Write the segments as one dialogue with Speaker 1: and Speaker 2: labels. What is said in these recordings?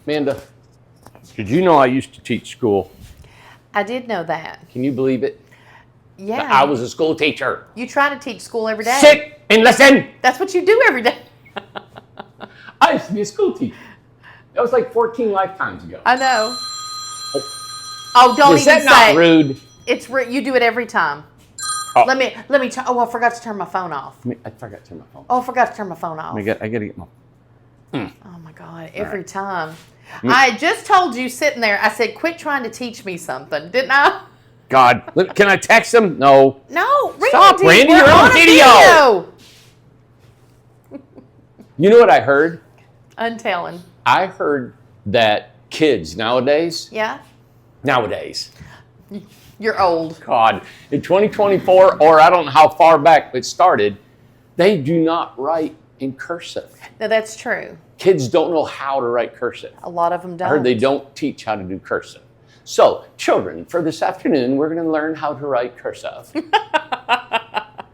Speaker 1: Amanda, did you know I used to teach school?
Speaker 2: I did know that.
Speaker 1: Can you believe it?
Speaker 2: Yeah.
Speaker 1: I was a school teacher.
Speaker 2: You try to teach school every day.
Speaker 1: Sit and listen.
Speaker 2: That's what you do every day.
Speaker 1: I used to be a school teacher. That was like 14 lifetimes ago.
Speaker 2: I know. Oh, don't
Speaker 1: Is
Speaker 2: even
Speaker 1: that
Speaker 2: say.
Speaker 1: not rude?
Speaker 2: It's you do it every time.
Speaker 1: Oh.
Speaker 2: Let me. Oh, I forgot to turn my phone off.
Speaker 1: I forgot to turn my phone.
Speaker 2: Oh, I forgot to turn my phone off.
Speaker 1: I gotta get my.
Speaker 2: Oh my God! Every
Speaker 1: right.
Speaker 2: time. I just told you sitting there. I said, "Quit trying to teach me something," didn't I?
Speaker 1: God, can I text him? No.
Speaker 2: No.
Speaker 1: Stop, Randy. You're on video. You know what I heard?
Speaker 2: Untelling.
Speaker 1: I heard that kids nowadays.
Speaker 2: Yeah.
Speaker 1: Nowadays.
Speaker 2: You're old.
Speaker 1: God, in 2024, or I don't know how far back it started, they do not write in cursive.
Speaker 2: No, that's true.
Speaker 1: Kids don't know how to write cursive.
Speaker 2: A lot of them don't.
Speaker 1: I heard they don't teach how to do cursive. So, children, for this afternoon, we're going to learn how to write cursive.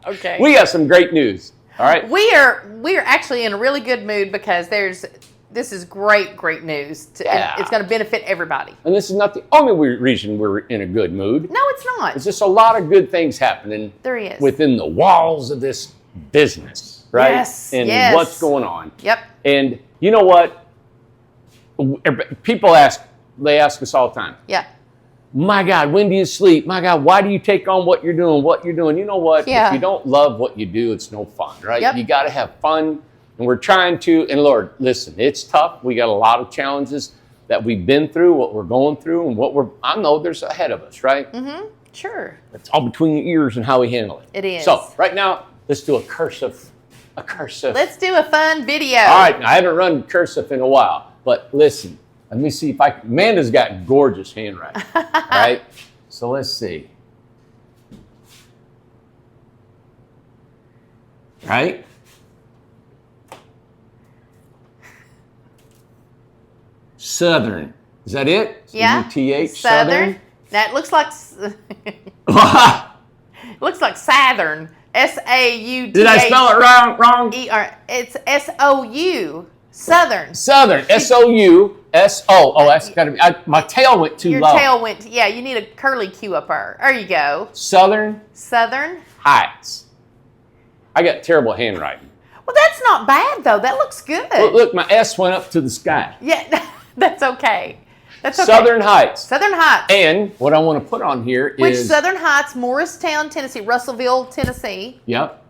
Speaker 2: Okay.
Speaker 1: We got some great news. All right.
Speaker 2: We are actually in a really good mood because this is great news.
Speaker 1: Yeah.
Speaker 2: It's going to benefit everybody.
Speaker 1: And this is not the only reason we're in a good mood.
Speaker 2: No, it's not.
Speaker 1: There's just a lot of good things happening
Speaker 2: There is.
Speaker 1: within the walls of this business, right?
Speaker 2: Yes,
Speaker 1: And
Speaker 2: yes.
Speaker 1: what's going on.
Speaker 2: Yep.
Speaker 1: And you know what? People ask us all the time.
Speaker 2: Yeah.
Speaker 1: My God, when do you sleep? My God, why do you take on what you're doing? You know what?
Speaker 2: Yeah.
Speaker 1: If you don't love what you do, it's no fun, right?
Speaker 2: Yep.
Speaker 1: You got to have fun. And we're trying to, and Lord, listen, it's tough. We got a lot of challenges that we've been through, what we're going through, and I know there's ahead of us, right?
Speaker 2: Mm-hmm. Sure.
Speaker 1: It's all between your ears and how we handle it.
Speaker 2: It is.
Speaker 1: So right now, let's do a cursive.
Speaker 2: Let's do a fun video.
Speaker 1: All right, now, I haven't run cursive in a while, but listen, let me see if Amanda's got gorgeous handwriting, right? So let's see. Right? Southern. Is that it?
Speaker 2: Yeah.
Speaker 1: UTH,
Speaker 2: Southern. That looks like looks like Southern. SAUTH.
Speaker 1: Did I spell it wrong?
Speaker 2: ER. It's SOU. Southern.
Speaker 1: Southern. SOU. Oh, that's got to be. My tail went too low.
Speaker 2: Your tail went. Yeah, you need a curly Q up there. There you go.
Speaker 1: Southern
Speaker 2: Heights.
Speaker 1: I got terrible handwriting.
Speaker 2: Well, that's not bad though. That looks good.
Speaker 1: Look, my S went up to the sky.
Speaker 2: Yeah, that's okay. That's okay.
Speaker 1: Southern Heights.
Speaker 2: Southern Heights.
Speaker 1: And what I want to put on here is...
Speaker 2: Which Southern Heights, Morristown, Tennessee, Russellville, Tennessee.
Speaker 1: Yep.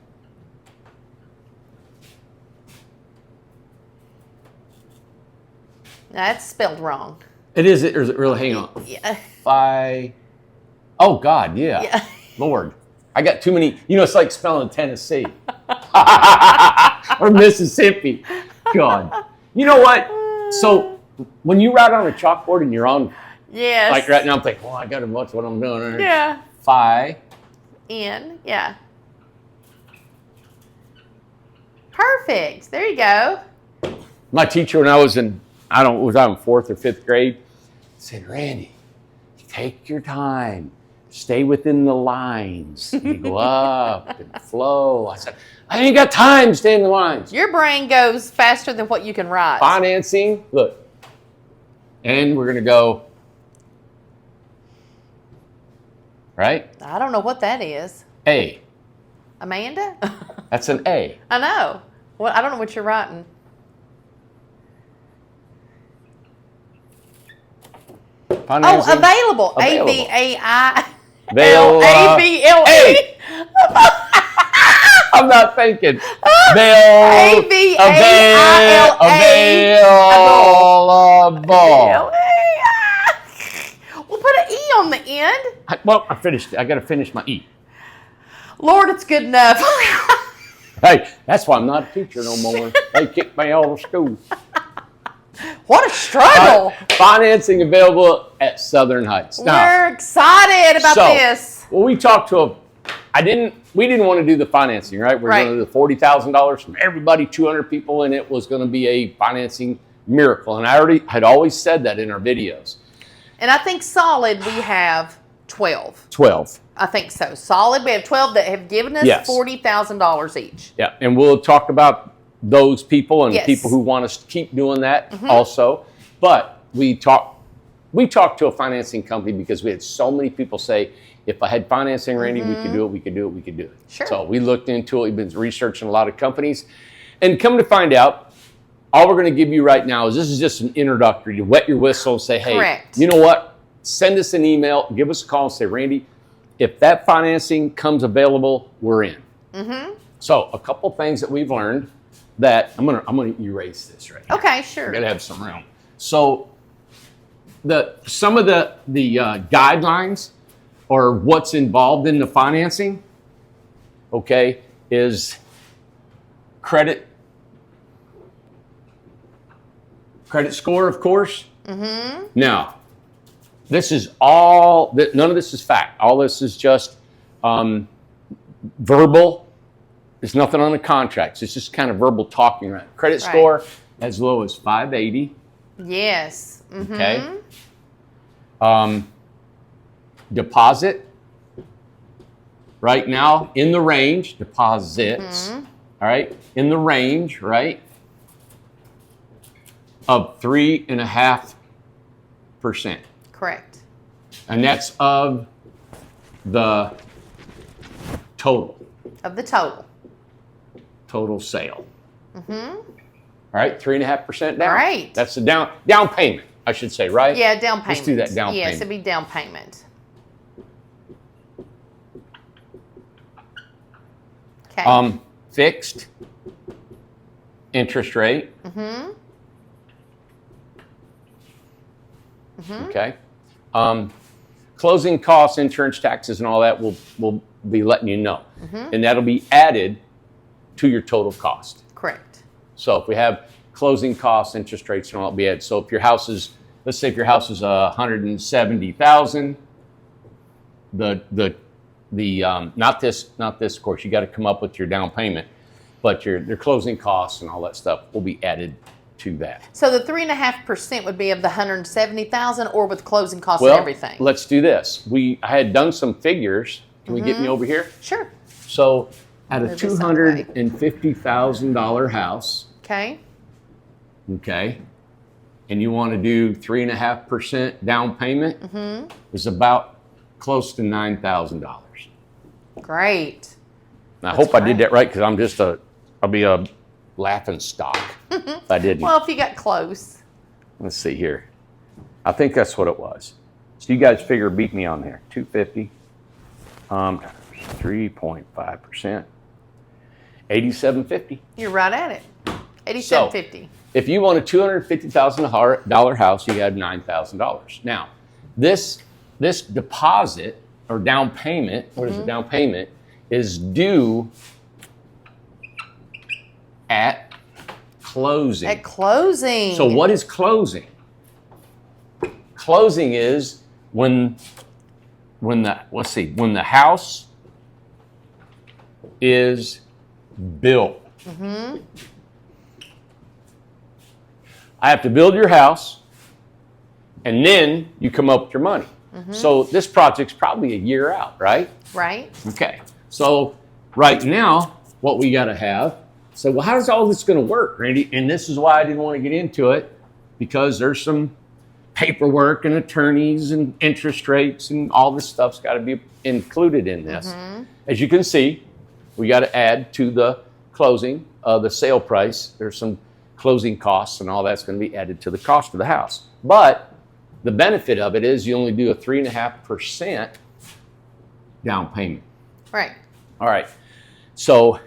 Speaker 2: That's spelled wrong.
Speaker 1: It is, or is it really? Hang on.
Speaker 2: Yeah.
Speaker 1: Oh, God, yeah. Lord. I got too many... it's like spelling Tennessee. Or Mississippi. God. You know what? So... When you write on a chalkboard and you're on,
Speaker 2: yes,
Speaker 1: like right now, I'm thinking, I got to watch what I'm doing.
Speaker 2: Yeah.
Speaker 1: Yeah.
Speaker 2: Perfect. There you go.
Speaker 1: My teacher, when I was in, was I in 4th or 5th grade, said, Randy, take your time. Stay within the lines. You go up and flow. I said, I ain't got time to stay in the lines.
Speaker 2: Your brain goes faster than what you can write.
Speaker 1: Financing, look. And we're going to go, right?
Speaker 2: I don't know what that is.
Speaker 1: A.
Speaker 2: Amanda?
Speaker 1: That's an A.
Speaker 2: I know. Well, I don't know what you're writing.
Speaker 1: Financing.
Speaker 2: Oh, available.
Speaker 1: Available.
Speaker 2: A-V-A-I-L-A-B-L-E.
Speaker 1: I'm not thinking. Available.
Speaker 2: We'll put an E on the end.
Speaker 1: I finished it. I got to finish my E.
Speaker 2: Lord, it's good enough.
Speaker 1: Hey, that's why I'm not a teacher no more. They kicked me out of school.
Speaker 2: What a struggle.
Speaker 1: Financing available at Southern Heights.
Speaker 2: We're excited about this.
Speaker 1: Well, we talked to we didn't want to do the financing, right? We're going to do $40,000 from everybody, 200 people, and it was going to be a financing miracle. And I had always said that in our videos.
Speaker 2: And I think solid we have 12.
Speaker 1: 12.
Speaker 2: I think so. Solid, we have 12 that have given us $40,000 each.
Speaker 1: Yeah, and we'll talk about those people and people who want us to keep doing that also. But we talked to a financing company because we had so many people say, if I had financing, Randy, we could do it, we could do it, we could do it.
Speaker 2: Sure.
Speaker 1: So we looked into it. We've been researching a lot of companies. And come to find out, all we're going to give you right now is this is just an introductory to wet your whistle and say, hey,
Speaker 2: Correct.
Speaker 1: you know what? Send us an email, give us a call and say, Randy, if that financing comes available, we're in. So a couple things that we've learned that I'm gonna erase this right here.
Speaker 2: Okay, sure.
Speaker 1: I gotta have some room. So some of the guidelines or what's involved in the financing, okay, is credit score, of course. Now, this is all, none of this is fact. All this is just verbal. There's nothing on the contracts. It's just kind of verbal talking around. Credit score as low as 580.
Speaker 2: Yes.
Speaker 1: Okay. Deposit right now in the range, deposits, all right, in the range, right, of 3.5%.
Speaker 2: Correct.
Speaker 1: And that's of the total.
Speaker 2: Of the total.
Speaker 1: Total sale. All right, 3.5% down.
Speaker 2: Right.
Speaker 1: That's the down payment, I should say, right?
Speaker 2: Yeah, down payment.
Speaker 1: Let's do that down payment.
Speaker 2: Yes, it'd be down payment. Okay.
Speaker 1: Fixed interest rate. Okay. Closing costs, insurance, taxes, and all that we'll be letting you know. And that'll be added to your total cost.
Speaker 2: Correct.
Speaker 1: So if we have closing costs, interest rates, and all that will be added. So if your house is, let's say if your house is $170,000, the not this, of course, you got to come up with your down payment, but your closing costs and all that stuff will be added to that.
Speaker 2: So the 3.5% would be of the 170,000, or with closing costs and everything.
Speaker 1: Let's do this. I had done some figures. Can we get me over here?
Speaker 2: Sure.
Speaker 1: So at a $250,000 house,
Speaker 2: okay,
Speaker 1: and you want to do 3.5% down payment, is about close to $9,000.
Speaker 2: Great.
Speaker 1: I hope I did that right, because I'll be a laughing stock if I didn't.
Speaker 2: Well, if you got close.
Speaker 1: Let's see here. I think that's what it was. So you guys beat me on there. 250, 3.5%, 8750.
Speaker 2: You're right at it. 8750.
Speaker 1: If you want a $250,000 house, you had $9,000. Now, this deposit or down payment, what is it? Down payment is due at closing.
Speaker 2: At closing.
Speaker 1: So what is closing? Closing is when the house is built. I have to build your house, and then you come up with your money. So this project's probably a year out, right?
Speaker 2: Right.
Speaker 1: Okay. So right now, what we got to have, so well, how's all this going to work, Randy? And this is why I didn't want to get into it, because there's some paperwork and attorneys and interest rates and all this stuff's got to be included in this. As you can see, we got to add to the closing, the sale price. There's some closing costs and all that's going to be added to the cost of the house. But the benefit of it is you only do a 3.5% down payment.
Speaker 2: Right.
Speaker 1: All right. So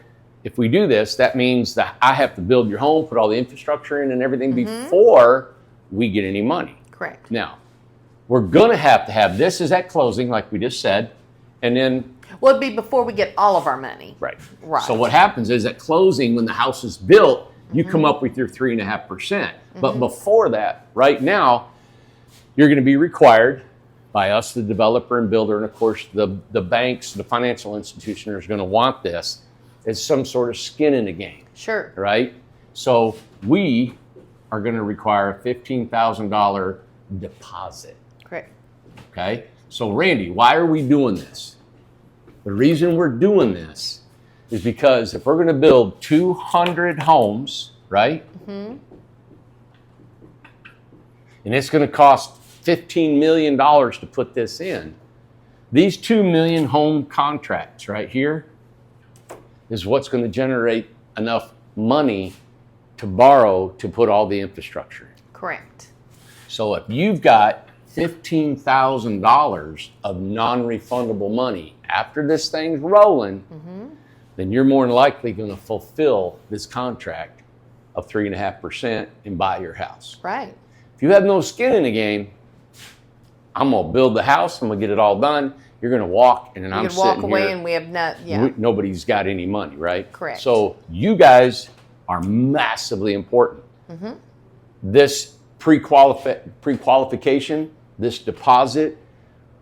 Speaker 1: if we do this, that means that I have to build your home, put all the infrastructure in and everything before we get any money.
Speaker 2: Correct.
Speaker 1: Now, we're going to have this is at closing, like we just said, and then...
Speaker 2: Well, it'd be before we get all of our money.
Speaker 1: Right.
Speaker 2: Right.
Speaker 1: So what happens is at closing, when the house is built, you come up with your 3.5%. But before that, right now, you're going to be required by us, the developer and builder, and of course the banks, the financial institution is going to want this as some sort of skin in the game.
Speaker 2: Sure.
Speaker 1: Right? So we are going to require a $15,000 deposit.
Speaker 2: Correct.
Speaker 1: Okay? So Randy, why are we doing this? The reason we're doing this is because if we're going to build 200 homes, right? and it's going to cost $15 million to put this in. These 2 million home contracts right here is what's going to generate enough money to borrow to put all the infrastructure in.
Speaker 2: Correct.
Speaker 1: So if you've got $15,000 of non-refundable money after this thing's rolling, then you're more than likely going to fulfill this contract of 3.5% and buy your house.
Speaker 2: Right.
Speaker 1: If you have no skin in the game, I'm going to build the house, I'm going to get it all done. You're going to walk, and then I'm sitting here.
Speaker 2: Walk away, and we have not. Yeah.
Speaker 1: Nobody's got any money, right?
Speaker 2: Correct.
Speaker 1: So you guys are massively important. This pre-qualification, this deposit,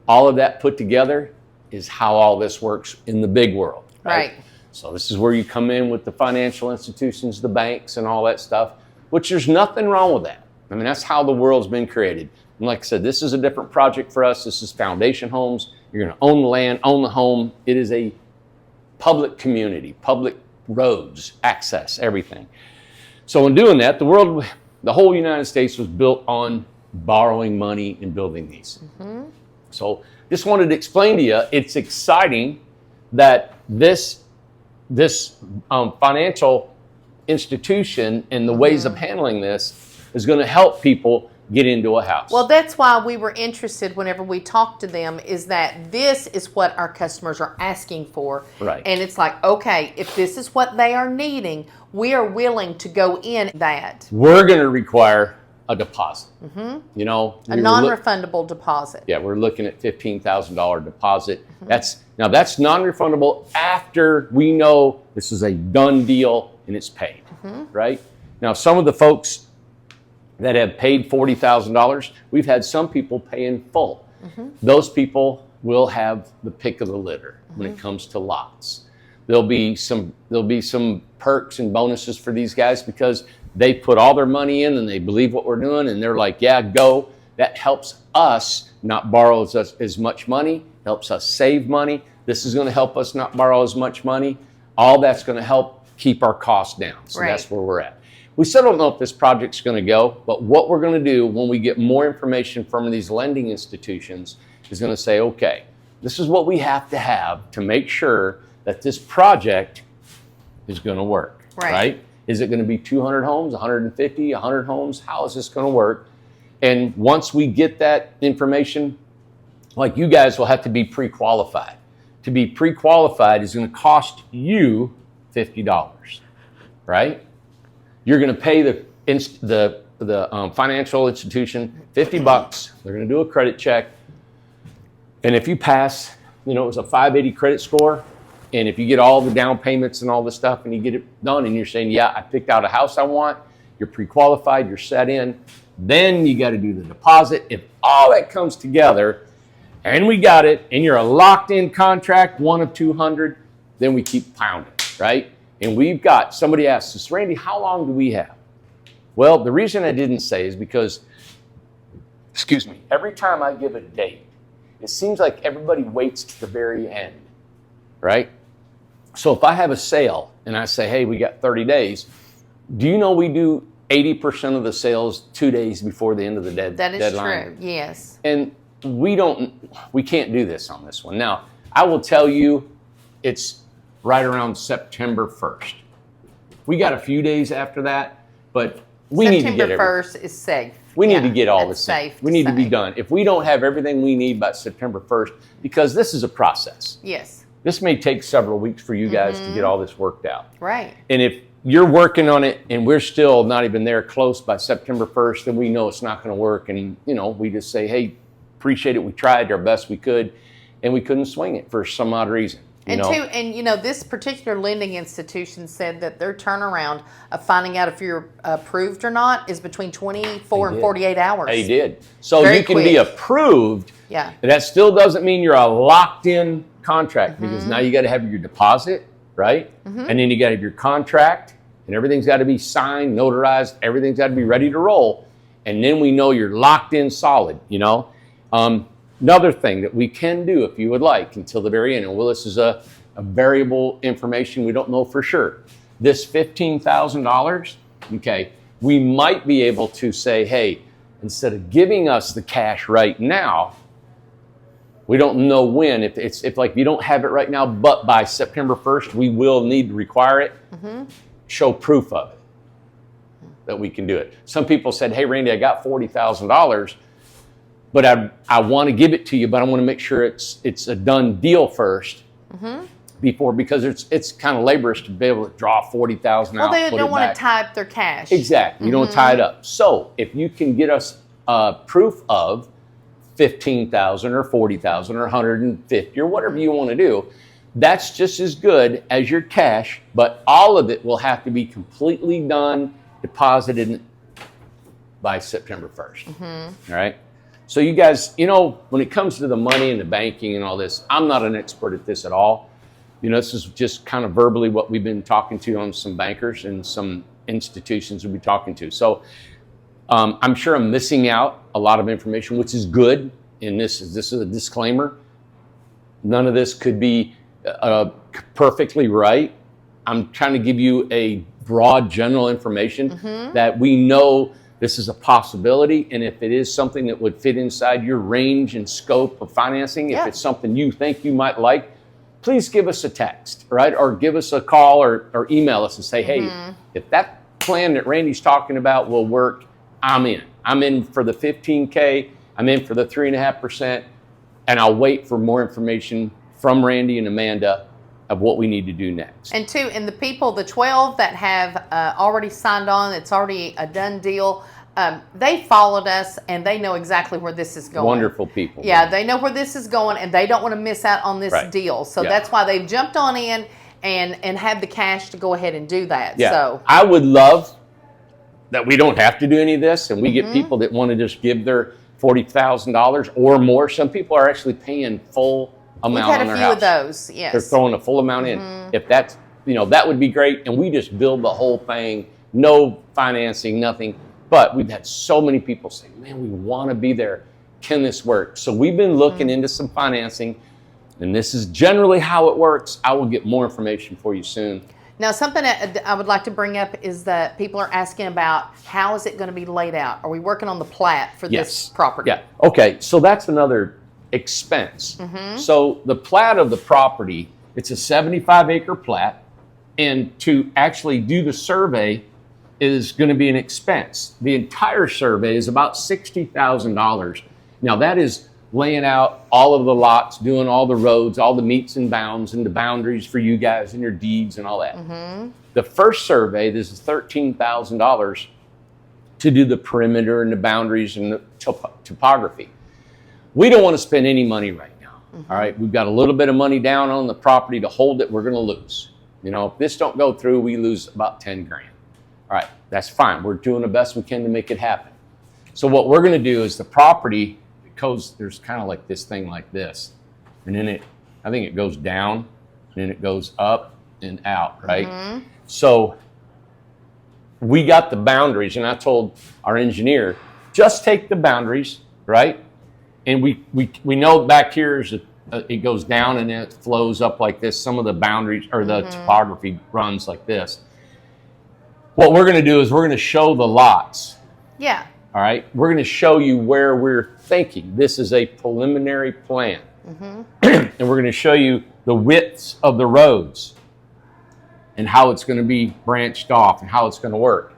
Speaker 1: all of that put together is how all this works in the big world, right? So this is where you come in with the financial institutions, the banks, and all that stuff, which there's nothing wrong with that. I mean, that's how the world's been created. And like I said, this is a different project for us. This is foundation homes. You're going to own the land, own the home. It is a public community, public roads, access, everything. So in doing that, the whole United States was built on borrowing money and building these. So just wanted to explain to you, it's exciting that this financial institution and the ways of handling this is going to help people get into a house.
Speaker 2: Well, that's why we were interested whenever we talked to them, is that this is what our customers are asking for.
Speaker 1: Right.
Speaker 2: And it's like, okay, if this is what they are needing, we are willing to go in that.
Speaker 1: We're going to require a deposit. You know,
Speaker 2: A non-refundable deposit.
Speaker 1: Yeah, we're looking at $15,000 deposit. That's non-refundable after we know this is a done deal and it's paid, right? Now, some of the folks that have paid $40,000, we've had some people pay in full. Those people will have the pick of the litter when it comes to lots. There'll be some perks and bonuses for these guys because they put all their money in and they believe what we're doing, and they're like, yeah, go. That helps us not borrow as much money, helps us save money. This is going to help us not borrow as much money. All that's going to help keep our costs down. So that's where we're at. We still don't know if this project's going to go, but what we're going to do when we get more information from these lending institutions is going to say, okay, this is what we have to make sure that this project is going to work, right? Is it going to be 200 homes, 150, 100 homes? How is this going to work? And once we get that information, like, you guys will have to be pre-qualified. To be pre-qualified is going to cost you $50, right? You're going to pay the financial institution $50. They're going to do a credit check. And if you pass, it was a 580 credit score. And if you get all the down payments and all the stuff and you get it done and you're saying, yeah, I picked out a house I want, you're pre-qualified, you're set in, then you got to do the deposit. If all that comes together and we got it and you're a locked in contract, one of 200, then we keep pounding, right? And we've got, somebody asked us, Randy, how long do we have? Well, the reason I didn't say is because, every time I give a date, it seems like everybody waits to the very end, right? So if I have a sale and I say, hey, we got 30 days, do you know we do 80% of the sales 2 days before the end of the deadline?
Speaker 2: That is true, yes.
Speaker 1: And we can't do this on this one. Now, I will tell you, it's right around September 1st. We got a few days after that, but we need to get
Speaker 2: September 1st is safe.
Speaker 1: We need to get all this
Speaker 2: safe.
Speaker 1: We need to be done. If we don't have everything we need by September 1st, because this is a process.
Speaker 2: Yes.
Speaker 1: This may take several weeks for you guys to get all this worked out.
Speaker 2: Right.
Speaker 1: And if you're working on it and we're still not even there close by September 1st, then we know it's not going to work. And, we just say, hey, appreciate it. We tried our best we could, and we couldn't swing it for some odd reason.
Speaker 2: This particular lending institution said that their turnaround of finding out if you're approved or not is between 24 and 48 hours.
Speaker 1: They did. So
Speaker 2: Very
Speaker 1: you can
Speaker 2: quick.
Speaker 1: be approved.
Speaker 2: Yeah.
Speaker 1: But that still doesn't mean you're a locked-in contract, because now you got to have your deposit, right? And then you got to have your contract, and everything's got to be signed, notarized. Everything's got to be ready to roll. And then we know you're locked in solid, Another thing that we can do, if you would like, until the very end, and this is a variable information, we don't know for sure. This $15,000, okay, we might be able to say, hey, instead of giving us the cash right now, we don't know when. If like you don't have it right now, but by September 1st, we will need to require it. Show proof of it, that we can do it. Some people said, hey, Randy, I got $40,000, but I want to give it to you, but I want to make sure it's a done deal first. Because it's kind of laborious to be able to draw $40,000 out.
Speaker 2: Well, they don't want to tie up their cash.
Speaker 1: Exactly. You don't tie it up. So if you can get us proof of $15,000 or $40,000 or $150,000 or whatever you want to do, that's just as good as your cash, but all of it will have to be completely done, deposited by September 1st. All right. So you guys, when it comes to the money and the banking and all this, I'm not an expert at this at all. This is just kind of verbally what we've been talking to on some bankers and some institutions we'll be talking to. So I'm sure I'm missing out a lot of information, which is good. And this is a disclaimer. None of this could be perfectly right. I'm trying to give you a broad general information that we know this is a possibility. And if it is something that would fit inside your range and scope of financing, if it's something you think you might like, please give us a text, right? Or give us a call or email us and say, hey, if that plan that Randy's talking about will work, I'm in. I'm in for the 15K. I'm in for the 3.5%. And I'll wait for more information from Randy and Amanda of what we need to do next.
Speaker 2: And the people, the 12 that have already signed on, it's already a done deal. They followed us and they know exactly where this is going.
Speaker 1: Wonderful people.
Speaker 2: Yeah, they know where this is going and they don't want to miss out on this deal. So that's why they've jumped on in and have the cash to go ahead and do that.
Speaker 1: Yeah.
Speaker 2: So
Speaker 1: I would love that we don't have to do any of this and we get people that want to just give their $40,000 or more. Some people are actually paying full amount on their house.
Speaker 2: We've had a few of those, yes.
Speaker 1: They're throwing a full amount in. If that's, that would be great. And we just build the whole thing, no financing, nothing. But we've had so many people say, man, we want to be there. Can this work? So we've been looking into some financing, and this is generally how it works. I will get more information for you soon.
Speaker 2: Now, something that I would like to bring up is that people are asking about how is it going to be laid out? Are we working on the plat for this property?
Speaker 1: Yeah. Okay. So that's another expense. So the plat of the property, it's a 75-acre plat, and to actually do the survey is going to be an expense. The entire survey is about $60,000. Now that is laying out all of the lots, doing all the roads, all the meets and bounds and the boundaries for you guys and your deeds and all that. The first survey, this is $13,000 to do the perimeter and the boundaries and the topography. We don't want to spend any money right now. All right, we've got a little bit of money down on the property to hold it. We're going to lose. If this don't go through, we lose about 10 grand. All right, that's fine. We're doing the best we can to make it happen. So what we're going to do is the property, there's kind of like this thing like this. And then I think it goes down, and then it goes up and out, right? So we got the boundaries, and I told our engineer, just take the boundaries, right? And we know back here it goes down and then it flows up like this. Some of the boundaries or the topography runs like this. What we're going to do is we're going to show the lots.
Speaker 2: Yeah.
Speaker 1: All right. We're going to show you where we're thinking. This is a preliminary plan. And we're going to show you the widths of the roads and how it's going to be branched off and how it's going to work.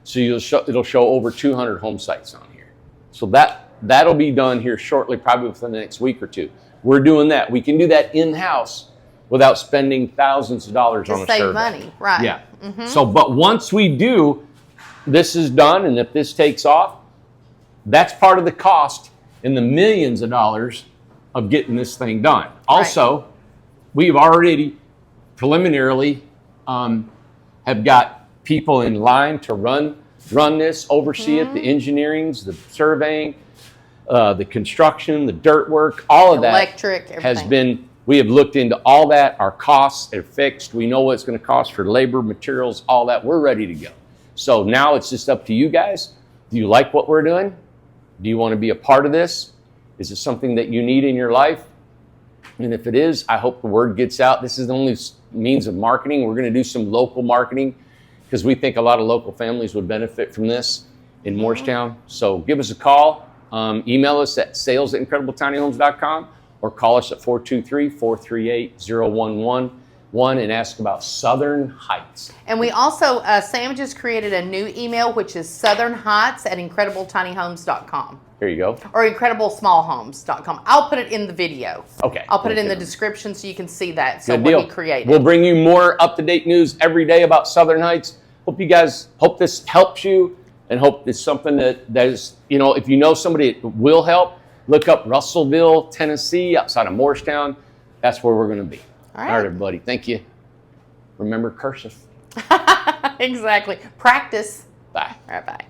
Speaker 1: So it'll show over 200 home sites on here. So that'll be done here shortly, probably within the next week or two. We're doing that. We can do that in-house without spending thousands of dollars on a survey.
Speaker 2: To save money, right.
Speaker 1: Yeah. So, but once we do, this is done, and if this takes off, that's part of the cost in the millions of dollars of getting this thing done. Also, we've already preliminarily have got people in line to run this, oversee it, the engineerings, the surveying, the construction, the dirt work, all of that
Speaker 2: electric,
Speaker 1: has been, we have looked into all that. Our costs are fixed. We know what it's going to cost for labor, materials, all that. We're ready to go. So now it's just up to you guys. Do you like what we're doing? Do you want to be a part of this? Is it something that you need in your life? And if it is, I hope the word gets out. This is the only means of marketing. We're going to do some local marketing because we think a lot of local families would benefit from this. in Morristown. So give us a call. Email us at sales@incredibletinyhomes.com or call us at 423-438-0111 and ask about Southern Heights.
Speaker 2: And we also, Sam just created a new email, which is southernheights@incredibletinyhomes.com.
Speaker 1: Here you go.
Speaker 2: Or incrediblesmallhomes.com. I'll put it in the video.
Speaker 1: Okay.
Speaker 2: I'll put it in the description so you can see that. So
Speaker 1: Good
Speaker 2: what
Speaker 1: deal.
Speaker 2: he created.
Speaker 1: We'll bring you more up-to-date news every day about Southern Heights. Hope this helps you, and hope it's something that is, if you know somebody that will help, look up Russellville, Tennessee, outside of Morristown. That's where we're going to be.
Speaker 2: All
Speaker 1: All right, everybody. Thank you. Remember cursive.
Speaker 2: Exactly. Practice.
Speaker 1: Bye.
Speaker 2: All right, bye.